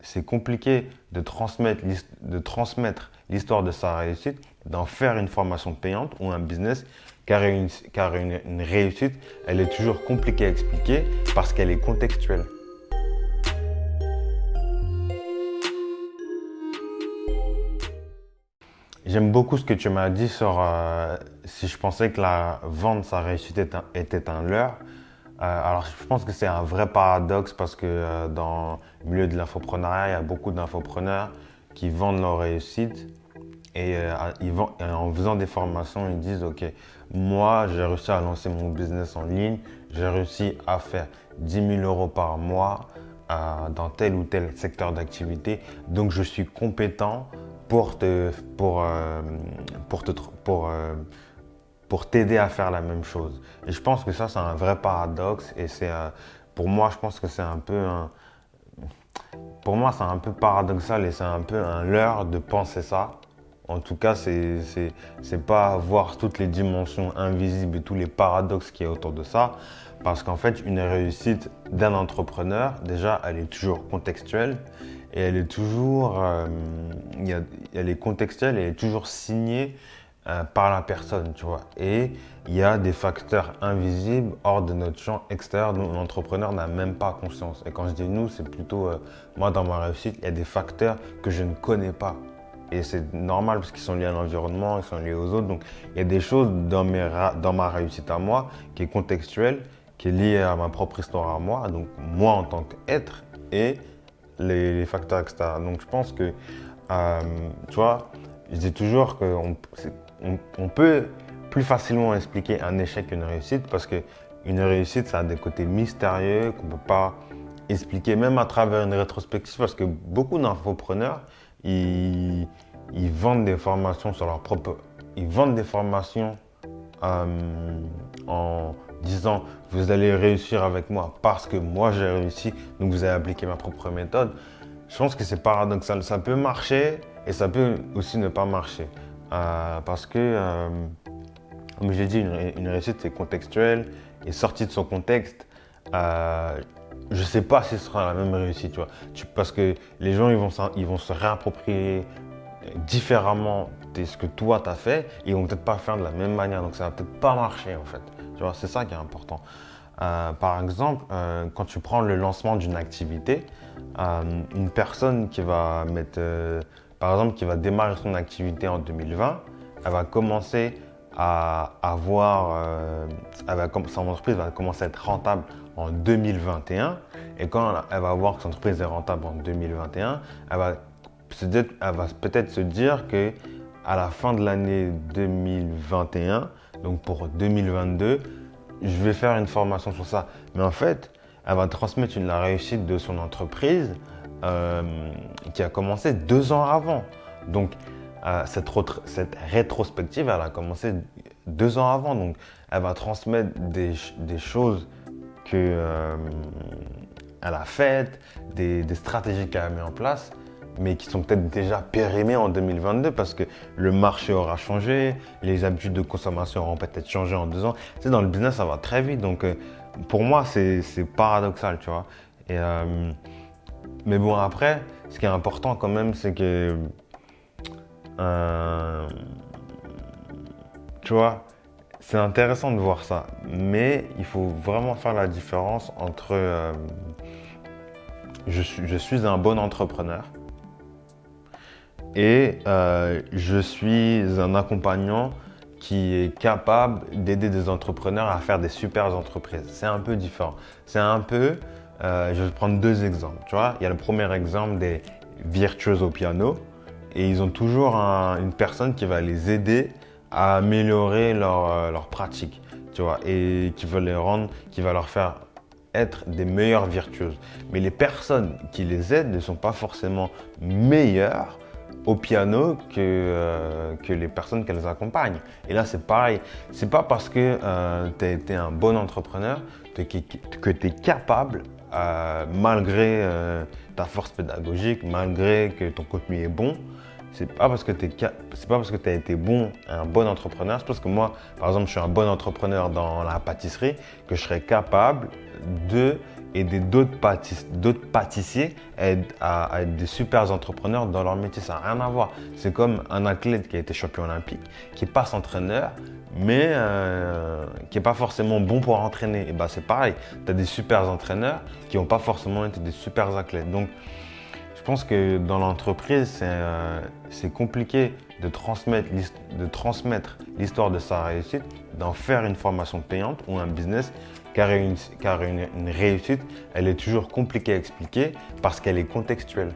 c'est compliqué de transmettre l'histoire de sa réussite, d'en faire une formation payante ou un business, car une réussite, elle est toujours compliquée à expliquer parce qu'elle est contextuelle. J'aime beaucoup ce que tu m'as dit sur si je pensais que la vente, sa réussite était un leurre. Alors, je pense que c'est un vrai paradoxe parce que dans le milieu de l'infoprenariat, il y a beaucoup d'infopreneurs qui vendent leur réussite et et en faisant des formations, ils disent, OK, moi, j'ai réussi à lancer mon business en ligne, j'ai réussi à faire 10 000 € par mois dans tel ou tel secteur d'activité, donc je suis compétent pour te, pour te, pour t'aider à faire la même chose. Et je pense que ça, c'est un vrai paradoxe. Et pour moi, je pense que pour moi, c'est un peu paradoxal et c'est un peu un leurre de penser ça. En tout cas, c'est pas voir toutes les dimensions invisibles et tous les paradoxes qu'il y a autour de ça. Parce qu'en fait, une réussite d'un entrepreneur, déjà, elle est toujours contextuelle et elle est toujours, elle est contextuelle et elle est toujours signée par la personne, tu vois. Et il y a des facteurs invisibles hors de notre champ extérieur dont l'entrepreneur n'a même pas conscience. Et quand je dis nous, c'est plutôt moi dans ma réussite, il y a des facteurs que je ne connais pas. Et c'est normal parce qu'ils sont liés à l'environnement, ils sont liés aux autres. Donc il y a des choses dans ma réussite à moi qui est contextuelle, qui est liée à ma propre histoire à moi, donc moi en tant qu'être et les facteurs extérieurs. Donc je pense que, tu vois, je dis toujours qu'on peut plus facilement expliquer un échec qu'une réussite parce qu'une réussite, ça a des côtés mystérieux qu'on ne peut pas expliquer, même à travers une rétrospective, parce que beaucoup d'infopreneurs, ils vendent des formations sur leur propre... Ils vendent des formations en disant « vous allez réussir avec moi parce que moi j'ai réussi, donc vous allez appliquer ma propre méthode ». Je pense que c'est paradoxal. Ça peut marcher et ça peut aussi ne pas marcher. Parce que, comme j'ai dit, une réussite c'est contextuel et sorti de son contexte, je ne sais pas si ce sera la même réussite. Tu vois. Parce que les gens ils vont se réapproprier différemment de ce que toi tu as fait et ils vont peut-être pas faire de la même manière. Donc ça va peut-être pas marcher en fait. Tu vois, c'est ça qui est important. Par exemple, quand tu prends le lancement d'une activité, une personne qui va par exemple, qui va démarrer son activité en 2020, elle va commencer à avoir, son entreprise va commencer à être rentable en 2021. Et quand elle va voir que son entreprise est rentable en 2021, elle va peut-être se dire que à la fin de l'année 2021, donc pour 2022, je vais faire une formation sur ça. Mais en fait, elle va transmettre la réussite de son entreprise qui a commencé 2 ans avant. Donc, cette rétrospective, elle a commencé 2 ans avant. Donc, elle va transmettre des choses qu'elle a faites, des stratégies qu'elle a mis en place, mais qui sont peut-être déjà périmées en 2022 parce que le marché aura changé, les habitudes de consommation auront peut-être changé en 2 ans. Tu sais, dans le business, ça va très vite. Donc, pour moi, c'est paradoxal, tu vois. Mais bon, après, ce qui est important quand même, c'est que, tu vois, c'est intéressant de voir ça. Mais il faut vraiment faire la différence entre je suis un bon entrepreneur et je suis un accompagnant qui est capable d'aider des entrepreneurs à faire des super entreprises. C'est un peu différent. C'est un peu, je vais prendre 2 exemples. Tu vois, il y a le premier exemple des virtuoses au piano et ils ont toujours une personne qui va les aider à améliorer leur pratique, tu vois, et qui va leur faire être des meilleurs virtuoses. Mais les personnes qui les aident ne sont pas forcément meilleures au piano que les personnes qu'elles accompagnent. Et là, c'est pareil. C'est pas parce que tu as été un bon entrepreneur que tu es capable, malgré ta force pédagogique, malgré que ton contenu est bon, c'est pas parce que tu as été un bon entrepreneur, c'est parce que moi, par exemple, je suis un bon entrepreneur dans la pâtisserie, que je serais capable de aider d'autres pâtissiers à être des super entrepreneurs dans leur métier. Ça n'a rien à voir. C'est comme un athlète qui a été champion olympique, qui passe entraîneur, mais qui n'est pas forcément bon pour entraîner. Et ben, c'est pareil. Tu as des super entraîneurs qui n'ont pas forcément été des super athlètes. Donc, je pense que dans l'entreprise, c'est compliqué de transmettre l'histoire de sa réussite, d'en faire une formation payante ou un business, car une réussite, elle est toujours compliquée à expliquer parce qu'elle est contextuelle.